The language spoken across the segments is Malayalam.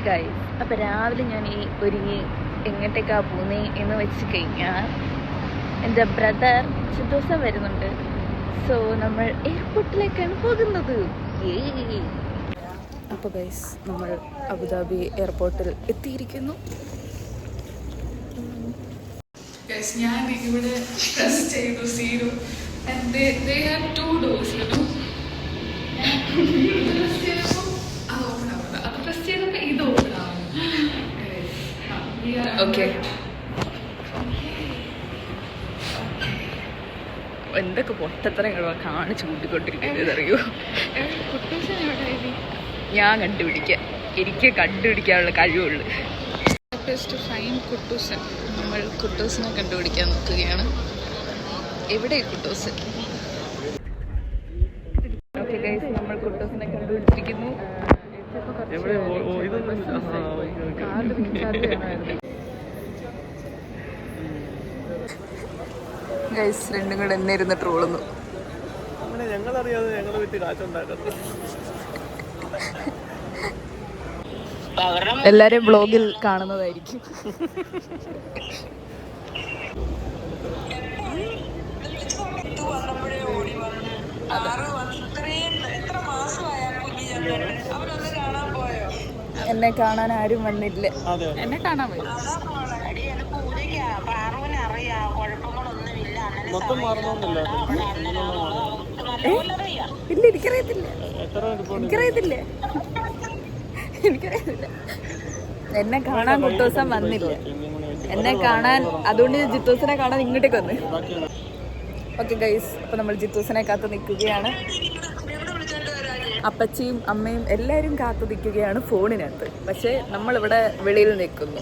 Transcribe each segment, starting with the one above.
ഗൈസ്, അപ്പം രാവിലെ ഞാൻ ഈ ഒരുങ്ങി എങ്ങോട്ടേക്കാണ് പോകുന്നത് എന്ന് വെച്ച് കഴിഞ്ഞാൽ എൻ്റെ ബ്രദർ ദിവസം വരുന്നുണ്ട്. സോ നമ്മൾ എയർപോർട്ടിലേക്കാണ് പോകുന്നത്. അപ്പോൾ ഗൈസ്, നമ്മൾ അബുദാബി എയർപോർട്ടിൽ എത്തിയിരിക്കുന്നു. ഞാൻ ഇവിടെ പ്രസ് ചെയ്തു zero and they have 2 doors, you know. എന്തൊക്കെ പൊട്ടത്തരങ്ങൾ കാണിച്ചു കൂട്ടിക്കൊണ്ടിരിക്കുന്നത് അറിയോ? ഞാൻ കണ്ടുപിടിക്കാം, എനിക്ക് കണ്ടുപിടിക്കാനുള്ള കഴിവുള്ളു. നമ്മൾ കുട്ടൂസിനെ കണ്ടുപിടിക്കാൻ നോക്കുകയാണ്. എവിടെ കുട്ടൂസ്? ഓക്കെ ഗൈസ്, നമ്മൾ കുട്ടൂസിനെ കണ്ടുപിടിച്ചിരിക്കുന്നു. ഗൈസ്, രണ്ടും കൂടെ എന്നെ ഇരുന്ന് ട്രോളുന്നു. എല്ലാരും ബ്ലോഗിൽ കാണുന്നതായിരിക്കും. എന്നെ കാണാൻ ആരും വന്നില്ല. എന്നെ കാണാൻ പോയി. ഇല്ല, എനിക്കറിയത്തില്ല. എന്നെ കാണാൻ കുട്ടൂസം വന്നില്ല. എന്നെ കാണാൻ, അതുകൊണ്ട് ജിത്തൂസിനെ കാണാൻ ഇങ്ങോട്ടേക്ക് വന്ന്. ഓക്കെ ഗൈസ്, അപ്പോൾ നമ്മൾ ജിത്തൂസിനെ കാത്തു നിൽക്കുകയാണ്. അപ്പച്ചിയും അമ്മയും എല്ലാവരും കാത്തു നിൽക്കുകയാണ് ഫോണിനകത്ത്. പക്ഷേ നമ്മളിവിടെ വെളിയിൽ നിൽക്കുന്നു.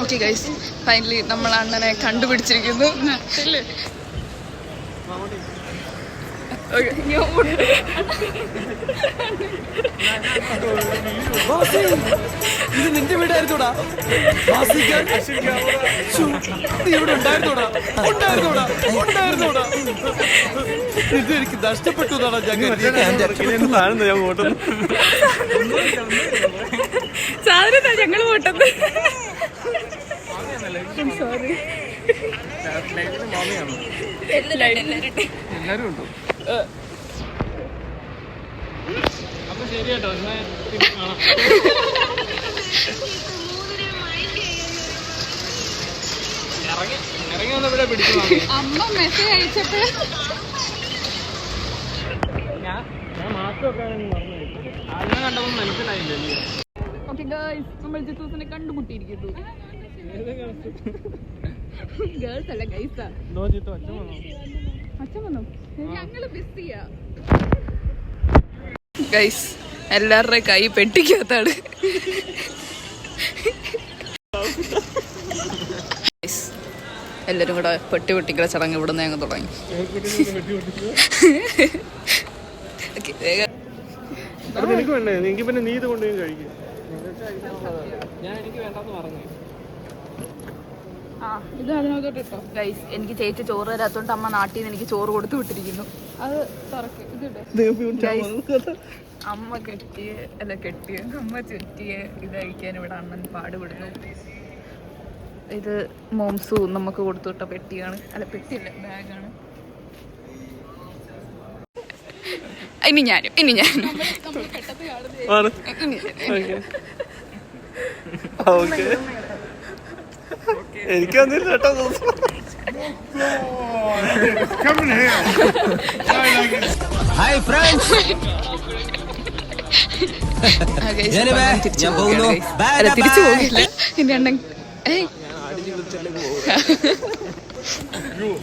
ഓക്കെ ഗൈസ്, ഫൈനലി നമ്മൾ അണ്ണനെ കണ്ടുപിടിച്ചിരിക്കുന്നു. ഇത് നിന്റെ വീടായിരുന്നോടാ? ഇവിടെ ഉണ്ടായിരുന്നോടാ? ഇത് എനിക്ക് നഷ്ടപ്പെട്ടു. സാധനം ഞങ്ങൾ പോട്ടത്. സോറി, എല്ലാരും ഉണ്ടോ? അപ്പൊ ശരി കേട്ടോ. ഇറങ്ങി വന്നപ്പോഴേ പിടിച്ചു. അമ്മ മെസ്സേജ് അയച്ചപ്പോ ഞാൻ മാത്രമൊക്കെ മറന്നു. ആദ്യം കണ്ടപ്പോൾ മനസ്സിലായില്ലേ? ഓക്കെ ഗൈസ്, നമ്മൾ ജിത്തൂസിനെ കണ്ടുമുട്ടിയിരിക്കുന്നു. ഗേൾസ് അല്ല ഗൈസാ. അച്ഛൻ വന്നോ? ഞങ്ങള് ബിസിയാ ഗൈസ്. എല്ലാവരുടെ കൈ പെട്ടിക്കകത്താണ്. എല്ലാരും കൂടെ പെട്ടി പൊട്ടിക്കുന്ന ചടങ്ങ് ഇവിടെ നിന്ന് ഞങ്ങൾ തുടങ്ങി. എനിക്ക് വേണ്ടേ? എനിക്ക് പിന്നെ നീ ഇത് കൊണ്ടുപോയി കഴിക്കും. ഞാൻ എനിക്ക് വേണ്ടെന്ന് പറഞ്ഞു. ഇത് അതിനകത്തോട്ട് ഇട്ടോ ഗൈസ്. എനിക്ക് ചേച്ചി ചോറ് തരാത്തോണ്ട് അമ്മ നാട്ടിൽ നിന്ന് എനിക്ക് ചോറ് കൊടുത്തു വിട്ടിരിക്കുന്നു. അത് അമ്മ അമ്മ ചുറ്റിയ ഇത് കഴിക്കാൻ ഇവിടെ അണ്ണൻ പാടുപെടുന്നു. ഇത് മോംസു നമുക്ക് കൊടുത്തു വിട്ട പെട്ടിയാണ്. അല്ല, പെട്ടിയല്ല, ബാഗാണ്. ഇനി ഞാനും എനിക്കൊന്നില്ല കേട്ടോ. ഹായ് ഫ്രണ്ട്സ്, തിരിച്ചു പോകില്ല. എന്റെ അണ്ണൻ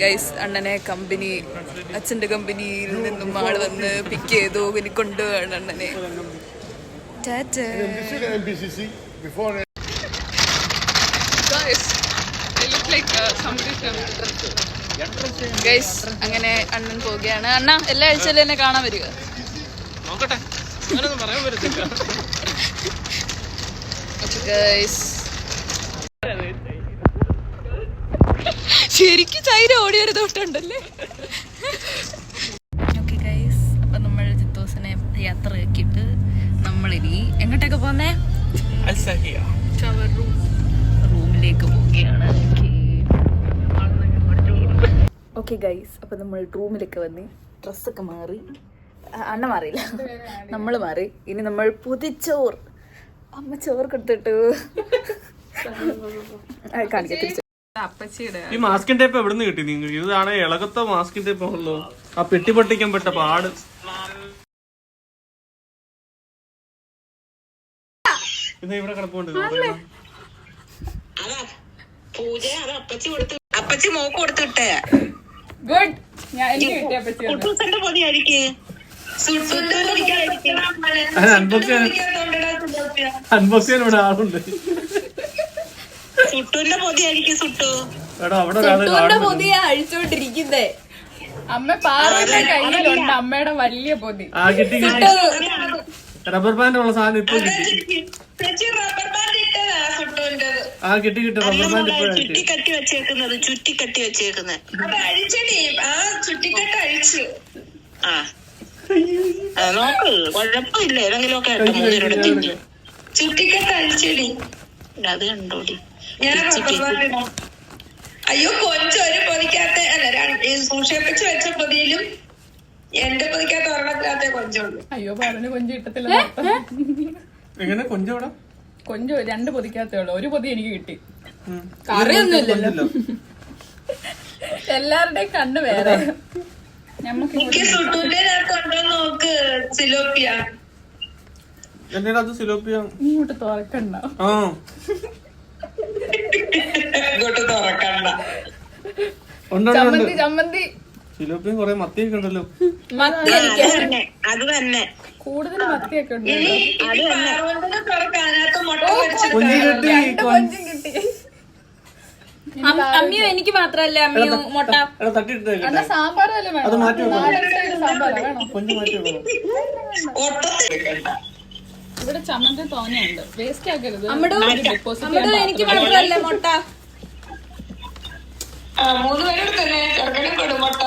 ഗൈസ്, അണ്ണനെ അച്ഛന്റെ കമ്പനിയിൽ നിന്നും ആള് വന്ന് പിക്ക് ചെയ്തു. ഇനി കൊണ്ടുപോവാണ് അണ്ണനെ. ഗൈസ്, അങ്ങനെ അണ്ണൻ പോവുകയാണ്. അണ്ണ എല്ലാ ആഴ്ചയിലും എന്നെ കാണാൻ വരിക. നോക്കട്ടെ, പറയാൻ പറ്റില്ല. ഗൈസ്, ശരിക്കും ചൈന ഓടിയൊരു തോട്ടുണ്ടല്ലേ. ഓക്കെ ഗൈസ്, അപ്പൊ നമ്മൾ ജിത്തോസിനെ യാത്രയാക്കിയിട്ട് നമ്മളിനി എങ്ങോട്ടൊക്കെ പോന്നേ? റൂമിലേക്ക് പോവുകയാണ്. ഓക്കെ ഗൈസ്, അപ്പൊ നമ്മൾ റൂമിലൊക്കെ വന്ന് ഡ്രസ്സൊക്കെ മാറി. അണ്ണ മാറിയില്ല, നമ്മൾ മാറി. ഇനി നമ്മൾ പുതിച്ചോർ അമ്മ ചോറ് കൊടുത്തിട്ടു കാണിക്കാം തിരിച്ചു. ഈ മാസ്കിൻ ടേപ്പ് എവിടെ നിന്ന് കിട്ടി നിങ്ങൾ? ഇതാണ് ഇളകത്ത മാസ്കിൻ ടേപ്പ് ആണല്ലോ. ആ പെട്ടി പൊട്ടിക്കാൻ പെട്ട പാട്. ഇത് ഇവിടെ കിടപ്പുണ്ട്. അപ്പച്ചി മോക്ക് കൊടുത്തിട്ടേ ഗുഡ്. അൺബോക്സ് ഇവിടെ ആളുണ്ട്. സുട്ടുവിന്റെ പൊതിയായിരിക്കും സുട്ടു. എടാ അവിടെ പൊതിയാ അഴിച്ചോണ്ടിരിക്കുന്നേ. അമ്മ പാറയുടെ കയ്യിലുണ്ട് അമ്മയുടെ വലിയ പൊതി. ആ കിട്ടി കിട്ടി. റബ്ബർ ബാൻഡ് ഉള്ള സാധനം ഇപ്പൊ കിട്ടി. ആ കിട്ടി കിട്ടി. റബ്ബർ ബാൻഡ് ഇപ്പൊ ചുറ്റിക്കട്ടി വെച്ചേക്കുന്നത്. ചുറ്റിക്കട്ടി വെച്ചേക്കുന്നത് നോക്ക്, കുഴപ്പമില്ല. ഏതെങ്കിലും ഒക്കെ ചുറ്റിക്കട്ട് അഴിച്ചടി. അത് കണ്ടോടി. അയ്യോ കൊഞ്ചൊരു പൊതിക്കാത്ത സൂക്ഷിപ്പിച്ച് വെച്ച പൊതിയിലും എന്റെ പൊതിക്കാത്ത ഒരെണ്ണത്തിനകത്തെ കൊഞ്ചുള്ളൂ. അയ്യോ പറഞ്ഞ കൊഞ്ച് കിട്ടത്തില്ല. എങ്ങനെ കൊഞ്ചോടാ? കൊഞ്ച് 2 പൊതിക്കാത്തേ ഉള്ളു. ഒരു പൊതി എനിക്ക് കിട്ടി. കറിയൊന്നുമില്ലല്ലോ. എല്ലാവരുടെയും കണ്ണ് വേറെ. എനിക്ക് സുട്ടൂന്റെ കൊണ്ടോ നോക്ക്. സിലോപ്പിയ. എന്നേടാ അത് സിലോപ്പിയ? ഇങ്ങോട്ട് തുറക്കണ്ട. ആ ഇങ്ങോട്ട് തുറക്കണ്ട. ചമ്മന്തി ചമ്മന്തി. സിലോപ്പിയും കൊറേ മത്തിയൊക്കെ ഉണ്ടല്ലോ. മത്തി അത് തന്നെ കൂടുതൽ മത്തിയൊക്കെ ഉണ്ട്. അമ്മിയോ എനിക്ക് മാത്രല്ല അമ്മിയോ മുട്ട സാമ്പാറല്ലേ ഇവിടെ ചമ്മന്തി തോനെയുണ്ട്. വേസ്റ്റ് ആക്കരുത്. എനിക്ക് മാത്രല്ല മുട്ട. 3 പേരോട് തന്നെ ചെറുക്കനും കൊടു മുട്ട.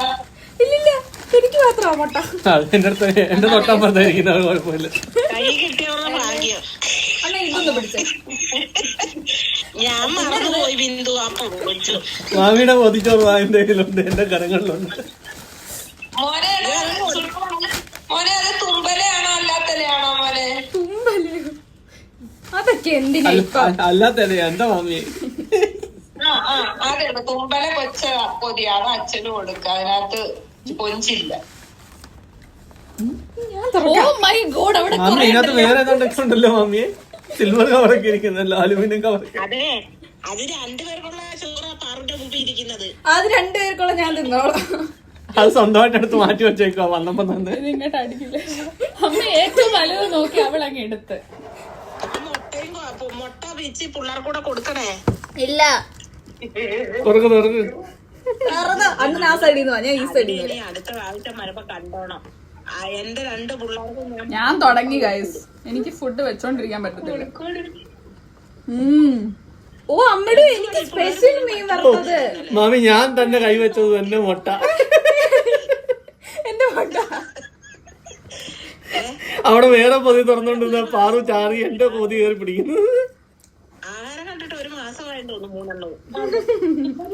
ഇല്ലില്ല, എനിക്ക് മാത്രമാ മുട്ട. എന്റെ അടുത്ത് എന്റെ തൊട്ടപ്പുറത്തായിരിക്കുന്നത് കുഴപ്പമില്ല. കൈ കിട്ടിയുള്ള ഭാഗ്യം. അല്ല ഇതൊന്ന് പിടിച്ചേ. ഞാൻ മറന്നുപോയി ബിന്ദു. അപ്പൊ മാമിയുടെ പൊതിച്ചോറ് വാങ്ങിന്റെ കയ്യിലുണ്ട്, എന്റെ കരങ്ങളിലുണ്ട്. മോനെ അത് തുമ്പലയാണോ അല്ലാത്തലയാണോ മോനെ? തുമ്പല് അതൊക്കെ എന്തിനാ അല്ലാത്തല്ലേ എന്താ മാമിയെ? അതെ, തുമ്പല കൊച്ച പൊതിയാണ് അച്ഛനും കൊടുക്കുക. അതിനകത്ത് കൊഞ്ചില്ല. മാമി ഇതിനകത്ത് വേറെ ഏതാണ്ടൊക്കെ ഉണ്ടല്ലോ മാമിയെ. സിൽവർ കവറൊക്കെ ഇരിക്കുന്നല്ലോ, അലുമിനിയം കവർ. അതെ, അത് 2 പേർക്കുള്ള ചോറാ പാറിന്റെ മുമ്പിൽ ഇരിക്കുന്നത്. അത് 2 പേർക്കുള്ള ഞാൻ തിന്നോളാം. അത് സ്വന്തമായിട്ട് എടുത്ത് മാറ്റി വെച്ചേക്കോ. വന്നപ്പോ തന്നെ ഇങ്ങോട്ട് അടിക്കില്ല. അമ്മ ഏറ്റവും വലുത് നോക്കി അവളങ്ങ് എടുത്ത്. മുട്ട പിച്ച് പിള്ളേർക്കൂടെ കൊടുക്കണേ. ഇല്ല തുറക്ക് തുറക്ക്. അന്ന് ആ സൈഡിൽ നിന്ന് ഞാൻ ഈ സൈഡിൽ നിന്ന്. അടുത്ത പ്രാവശ്യം വരുമ്പോ കണ്ടോണം. എന്റെ 2 പിള്ളേർക്കും ഞാൻ തുടങ്ങി ഗൈസ്. എനിക്ക് ഫുഡ് വെച്ചോണ്ടിരിക്കാൻ പറ്റത്തില്ല. ഓ അമ്മയുടെ എനിക്ക് സ്പെഷ്യൽ മീൻ വറുത്തത്. മാമി ഞാൻ തന്നെ കൈവച്ചത് തന്നെ മുട്ട. എന്റെ മുട്ട അവിടെ വേറെ പൊതി തുറന്നോണ്ടിരുന്ന പാറു ചാറി എന്റെ പൊതി കയറി പിടിക്കുന്നു. ആഹാരം കണ്ടിട്ട് 1 മാസമായിട്ട് തോന്നുന്നു 3 എണ്ണവും.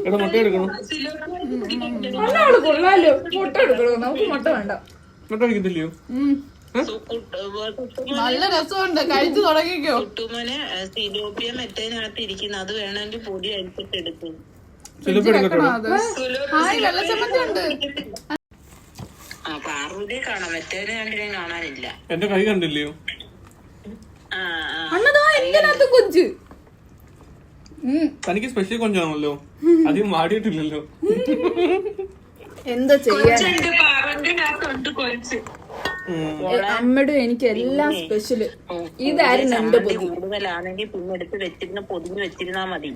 എടാ മുട്ട എടുക്കണം. കൊള്ളാലോ. മുട്ട എടുക്കണോ? നമുക്ക് മുട്ട വേണ്ട. മുട്ട കഴിക്കത്തില്ലയോ? നല്ല രസമുണ്ട്. കഴിച്ചു തുടങ്ങിക്കോ. കുട്ടുമോനെ സിലോപ്പിയ മറ്റേനകത്ത് ഇരിക്കുന്ന അത് വേണമെങ്കിൽ പൊടി അരിച്ചിട്ട് എടുക്കും. വെള്ളച്ചമ്മന്തി ഉണ്ട്. പാറുവിനെ കാണാം, മറ്റേനെ രണ്ടിനെ കാണാനില്ല. എന്റെ കൈ കണ്ടില്ലയോ? അണ്ണതാ എന്തിനകത്ത് കൊഞ്ച്. തനിക്ക് സ്പെഷ്യൽ കൊഞ്ചാണല്ലോ, അധികം വാടിയിട്ടില്ലല്ലോ. എന്താ ചെയ്യാൻ? കൊഞ്ച് അമ്മയുടെ എനിക്ക് എല്ലാം സ്പെഷ്യല്. ഇതായിരുന്നു എന്റെ പൊതി. കൂടുതലാണെങ്കിൽ പിന്നെ എടുത്ത് വെച്ചിരുന്ന പൊതിഞ്ഞ് വെച്ചിരുന്നാ മതി.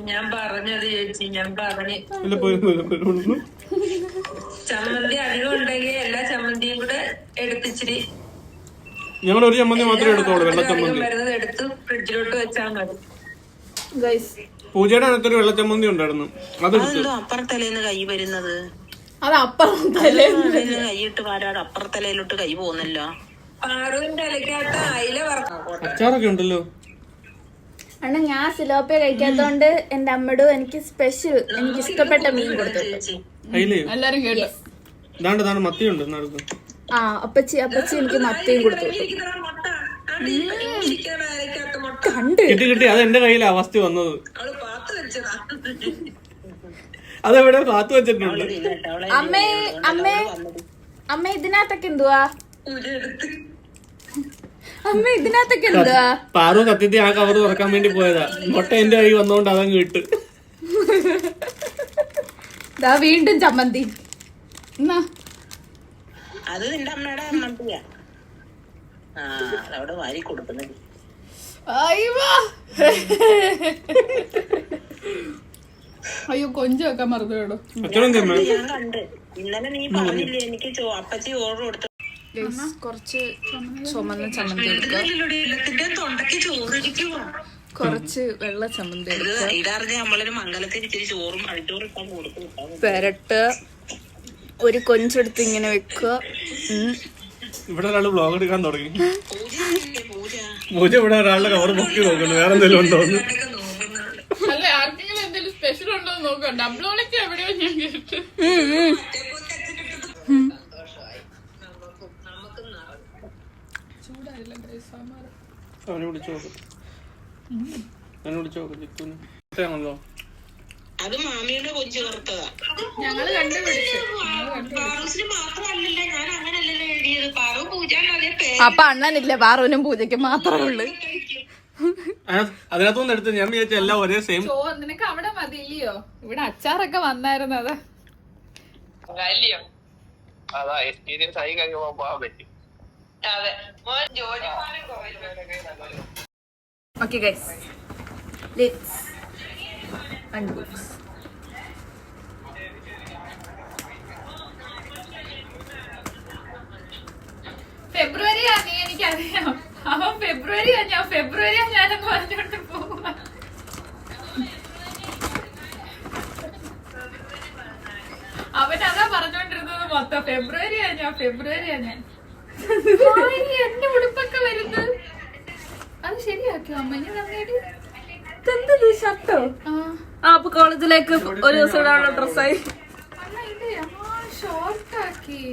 ഞാൻ പറഞ്ഞത് ചേച്ചി, ഞാൻ പറഞ്ഞു ചമ്മന്തി അധികം ഉണ്ടെങ്കിൽ എല്ലാ ചമ്മന്തിയും കൂടെ എടുത്തിച്ചിരി. ഞങ്ങൾ ഒരു ചമ്മന്തി മാത്രമേ എടുത്തോളൂ, വെള്ള ചമ്മന്തി. വരുന്നത് എടുത്ത് ഫ്രിഡ്ജിലോട്ട് വെച്ചാൽ മതി. ഗൈസ് പൂജയുടെ അകത്തൊരു വെള്ളച്ചമ്മന്തി ഉണ്ടായിരുന്നു. അതെന്തോ അപ്പുറത്തലേന്ന് കൈ വരുന്നത്? അത് അപ്പുറത്തല്ലേ കൈയിട്ട് പാരാതെ അപ്പുറത്തലയിലോട്ട് കൈ പോകുന്നല്ലോ. അച്ചാറൊക്കെ ഉണ്ടല്ലോ. അണ്ണ ഞാൻ സിലോപ്പിയ കഴിക്കാത്തോണ്ട് എന്റെ അമ്മടും എനിക്ക് സ്പെഷ്യൽ എനിക്ക് ഇഷ്ടപ്പെട്ട മീൻ കൊടുത്തു. എല്ലാരും കേട്ടോ. ഇതാണ്ട് മത്തിയുണ്ട് നടക്കും. ആ അപ്പച്ചി എനിക്ക് മത്തിയും കൊടുത്തു. കണ്ട് കിട്ടി. അത് എന്റെ കയ്യിലാ ഫസ്റ്റ് വന്നത്. അതെവിടെ കാത്തു വെച്ചിട്ടുണ്ട്. അമ്മ ഇതിനകത്തൊക്കെ എന്തുവാ? അമ്മ ഇതിനകത്തൊക്കെ എന്തുവാ? പാറു സത്യത്തിൽ ആ കവർ തുറക്കാൻ വേണ്ടി പോയതാ. മുട്ട എന്റെ കൈ വന്നോണ്ട് അതങ്ങ് കിട്ട്. വീണ്ടും ചമ്മന്തി. അത് നിന്റെ അമ്മയുടെ മന്തിയാ. അതവിടെ വാരി കൊടുക്കുന്നത്. അയ്യോ കൊഞ്ച് വെക്കാൻ മറന്നു കേട്ടോ. ഞാൻ കണ്ട് ഇന്നലെ നീ പറഞ്ഞില്ലേ എനിക്ക് അപ്പച്ചി ഓർഡർ കൊടുത്തു. കുറച്ച് ചുമന്ന ചമ്മന്തി എടുക്കുക, തൊണ്ടക്ക് ചോറിരിക്കുവോ? കുറച്ച് വെള്ള ചമ്മന്തി എടുക്കുക, ഇതറിഞ്ഞ് നമ്മളൊരു മംഗലത്തിൽ ഇച്ചിരി ചോറും അഴിച്ചോറും ഇട്ടാൻ കൊടുത്തു പെരട്ട് ഒരു കൊഞ്ചെടുത്ത് ഇങ്ങനെ വെക്കുക. ഇവിടെ ഒരാള് വ്ലോഗ് എടുക്കാൻ തുടങ്ങി. പൂജ ഇവിടെ ഒരാളുടെ കവർ പൊക്കി നോക്കുന്നു. വേറെ എന്തെങ്കിലും ഉണ്ടോ? അല്ല ആർക്കെങ്കിലും എന്തെങ്കിലും സ്പെഷ്യൽ ഉണ്ടോ നോക്കാം. ഡബ്ലോളൊക്കെ എവിടെയോ ഞാൻ കേട്ടു. അവനെ വിളിച്ചു നോക്ക്. അത് മാമിയുടെ കൊഞ്ച് വറുത്തതാ. ഞങ്ങള് കണ്ടുപിടിച്ചു. മാത്രമല്ലല്ലോ ഞാൻ അങ്ങനല്ലല്ലോ എഴുതിയത്. പാറു പൂജ അപ്പൊ അണ്ണനില്ല, പാറുവിനും പൂജയ്ക്ക് മാത്രമേ ഉള്ളു. അതിനകത്തൊന്നും എടുത്ത് ഞാൻ വിചാരിച്ച എല്ലാം ഒരേ സെയിം. നിനക്ക് അവിടെ മതി ഇല്ലയോ? ഇവിടെ അച്ചാറൊക്കെ വന്നായിരുന്നു. അതാ എക്സ്പീരിയൻസ് ആയി കഴിയുമ്പോ പോകാൻ പറ്റും. Okay guys, let's unbox. ഫെബ്രുവരി ആണ് എനിക്കറിയാം. അവൻ ഫെബ്രുവരിയാ, ഞാൻ ഫെബ്രുവരിയാ ഞാനെന്ന് പറഞ്ഞോണ്ട് പോവാ. അവനതാ പറഞ്ഞോണ്ടിരുന്നത് മൊത്തം. ഫെബ്രുവരിയാ ഞാൻ. എന്റെ ഉടുപ്പൊക്കെ വരുന്നത് അത് ശരിയാക്കിയോ അമ്മ? ഞാൻ നന്നായിട്ട് ഷർട്ടോ അപ്പൊ കോളേജിലേക്ക് ഒരു ദിവസം ഇടാനുള്ള ഡ്രസ്സായി. ഷോർട്ടാക്കി.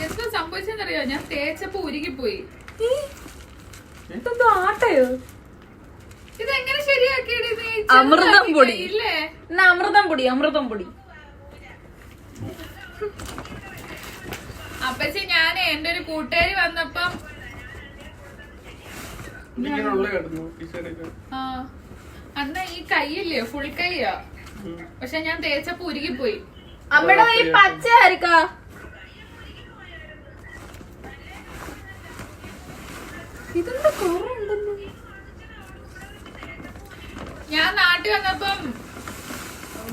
എന്തോ സംഭവിച്ചെന്നറിയോ? ഞാൻ തേച്ചപ്പോ ഉരുകിപ്പോയി. ആട്ടയോ ഇതെങ്ങനെ ശരിയാക്കിയത്? അമൃതം പൊടി ഇല്ലേ? അമൃതം പൊടി. അപ്പച്ചി ഞാനേ എന്റെ ഒരു കൂട്ടുകാരി വന്നപ്പം അന്ന് ഈ കൈയില്ലേ ഫുൾ കൈയാ, പക്ഷെ ഞാൻ തേച്ചപ്പോ ഉരുകിപ്പോയി. അമ്മയുടെ ഈ പച്ച ആയിരിക്കാ? ഇതെന്താ കുറവുണ്ടല്ലോ. ഞാൻ നാട്ടിൽ വന്നപ്പം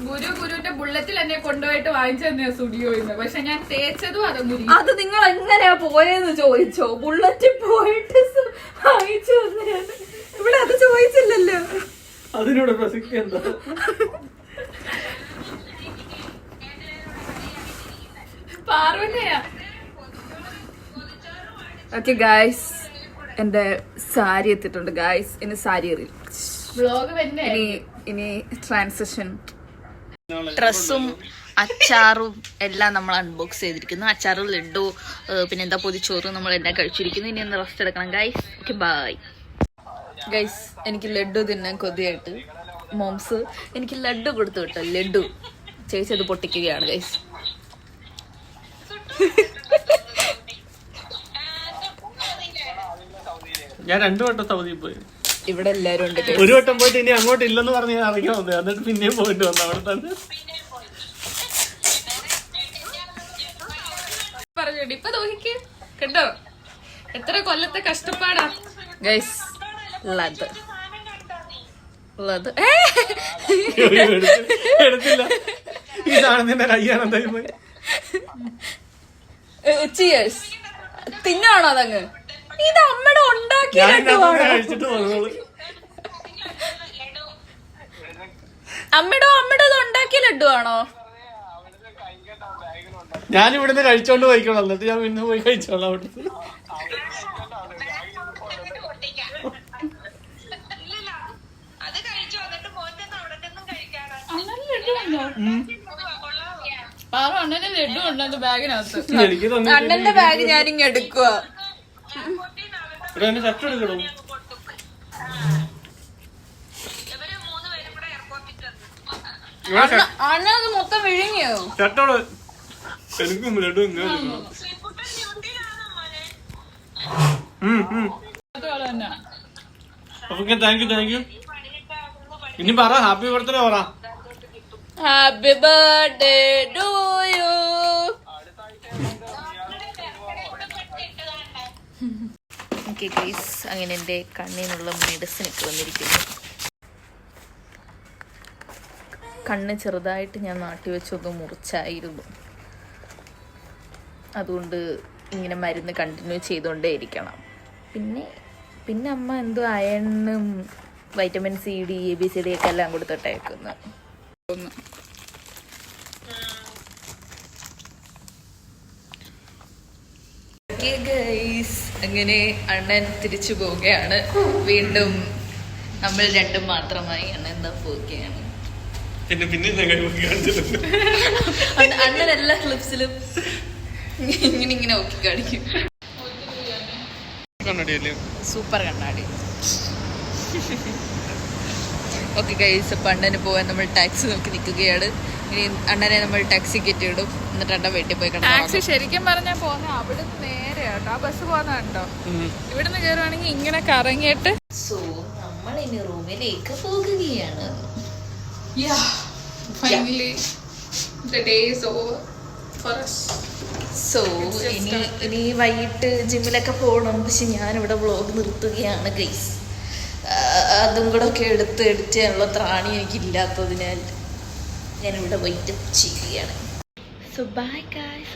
ഗുരുവിന്റെ ബുള്ളറ്റിൽ എന്നെ കൊണ്ടുപോയിട്ട് വാങ്ങിച്ചു തന്നെയാ സ്റ്റുഡിയോയിന്ന്. പക്ഷെ ഞാൻ തേച്ചതും അത് നിങ്ങൾ എങ്ങനെയാ പോയെന്ന് ചോദിച്ചോ? ബുള്ളറ്റിൽ പോയിട്ട് വാങ്ങിച്ചു തന്നെയാണ്. ഇവിടെ അത് ചോദിച്ചില്ലല്ലോ. അതിനോട് പ്രസക്തി എന്താ? പാർവനയാ. ഓക്കെ ഗായ്സ്, എന്റെ സാരി എത്തിയിട്ടുണ്ട് ഗായ്സ്. ഇനി സാരി വ്ലോഗ് തന്നെ. ഇനി ട്രാൻസിഷൻ. ഡ്രസ്സും അച്ചാറും എല്ലാം നമ്മൾ അൺബോക്സ് ചെയ്തിരിക്കുന്നു. അച്ചാറും ലഡു പിന്നെ എന്താ പൊതിച്ചോറും നമ്മൾ എല്ലാം കഴിച്ചിരിക്കുന്നു. ഇനി ഒന്ന് റെസ്റ്റ് എടുക്കണം ഗൈസ്. Okay bye guys. എനിക്ക് ലഡു തിന്നാൻ കൊതിയായിട്ട് മോംസ് എനിക്ക് ലഡു കൊടുത്തു കേട്ടോ. ലഡു ചേച്ചി അത് പൊട്ടിക്കുകയാണ് ഗൈസ്. ഞാൻ 2 വട്ടം സൗദിയിൽ പോയി. ഇവിടെ എല്ലാരും ഉണ്ട്. ഒരു വട്ടം പോയിട്ട് ഇനി അങ്ങോട്ട് ഇല്ലെന്ന് പറഞ്ഞ് ഞാൻ ഇറങ്ങി വന്നത്. എന്നിട്ട് പിന്നെയും പോയിട്ട് വന്നു അവിടെ തന്നെ. പറഞ്ഞോണ്ട് ഇപ്പൊ നോക്കിക്ക് കേട്ടോ എത്ര കൊല്ലത്തെ കഷ്ടപ്പാടാ ഗൈസ്. എടുത്തില്ല. ഇതാണ് നിന്റെ കയ്യാണെന്തായി പോയി. ചിയേഴ്സ്. തിന്നാണോ അതങ്ങ്? ഇത് അമ്മയുടെ ഉണ്ടാക്കി കഴിച്ചിട്ട് വന്നോളൂ. അമ്മയുടെ അത് ഉണ്ടാക്കിയ ലഡു ആണോ? ഞാൻ ഇവിടുന്ന് കഴിച്ചോണ്ട് പോയിക്കോളാം, എന്നിട്ട് ഞാൻ പിന്നെ പോയി കഴിച്ചോളാം അവിടെ. അണ്ണന്റെ ലഡു ഉണ്ട് എന്റെ ബാഗിനകത്ത്. എനിക്ക് അണ്ണന്റെ ബാഗ് ഞാനിങ്ങ എടുക്കുക. ഷർട്ട് എടുക്കണം. അണ്ണത് മൊത്തം വിഴുങ്ങിയോ? ഷർട്ടോട് എനിക്കും ലഡു ഓക്കെ. Thank you. ഇനി പറ ഹാപ്പി ബർത്ത്ഡേ പറ. Happy birthday to you. Okay guys, അങ്ങനെ എൻ്റെ കണ്ണിനുള്ള മെഡിസിൻ ഒക്കെ വന്നിരിക്കുന്നു. കണ്ണ് ചെറുതായിട്ട് ഞാൻ നാട്ടി വെച്ചൊന്ന് മുറിച്ചായിരുന്നു. അതുകൊണ്ട് ഇങ്ങനെ മരുന്ന് കണ്ടിന്യൂ ചെയ്തുകൊണ്ടേ ഇരിക്കണം. പിന്നെ അമ്മ എന്തോ അയണും വൈറ്റമിൻ സി ഡി ABCD ഒക്കെ എല്ലാം കൊടുത്തിട്ടേക്കുന്നു. അങ്ങനെ അണ്ണൻ തിരിച്ചു പോവുകയാണ്. വീണ്ടും നമ്മൾ രണ്ടും മാത്രമായി അണ്ണൻ എന്താ പോവുകയാണ്. അണ്ണൻ എല്ലാ ക്ലിപ്സിലും ഇങ്ങനെ നോക്കി കാണിക്കും. സൂപ്പർ കണ്ണാടി. ഓക്കെ ഗൈസ്, അപ്പൊ അണ്ണന് പോവാൻ നമ്മൾ ടാക്സി നോക്കി നിൽക്കുകയാണ്. ഇനി അണ്ണനെ നമ്മൾ ടാക്സി കയറ്റിയിടും, എന്നിട്ട് അണ്ണൻ വീട്ടിൽ പോയി ടാക്സി ശരിക്കും പറഞ്ഞാൽ പോകുന്ന അവിടുന്ന് നേരെ കേട്ടോ, ആ ബസ് പോകുന്നുണ്ടോ, ഇവിടുന്ന് കയറുവാണെങ്കിൽ ഇങ്ങനെ കറങ്ങിയിട്ട്. സോ നമ്മൾ ഇനി റൂമിലേക്ക് പോകുകയാണ്. Finally, the day is over for us. So ഇനി വൈകിട്ട് ജിമ്മിലൊക്കെ പോകണം. പക്ഷെ ഞാനിവിടെ വ്ളോഗ് നിർത്തുകയാണ് ഗൈസ്. അതും കൂടെ ഒക്കെ എടുത്ത് എഡിറ്റ് ചെയ്യാനുള്ള ത്രാണി എനിക്കില്ലാത്തതിനാൽ ഞാനിവിടെ വെയിറ്റ് ചെയ്യുകയാണ്. So bye guys.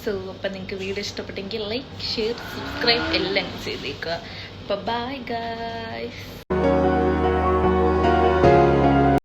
സോ അപ്പം നിങ്ങൾക്ക് വീഡിയോ ഇഷ്ടപ്പെട്ടെങ്കിൽ ലൈക്ക്, ഷെയർ, സബ്സ്ക്രൈബ് എല്ലാം ചെയ്തേക്കുക. അപ്പം ബൈ ഗൈസ്.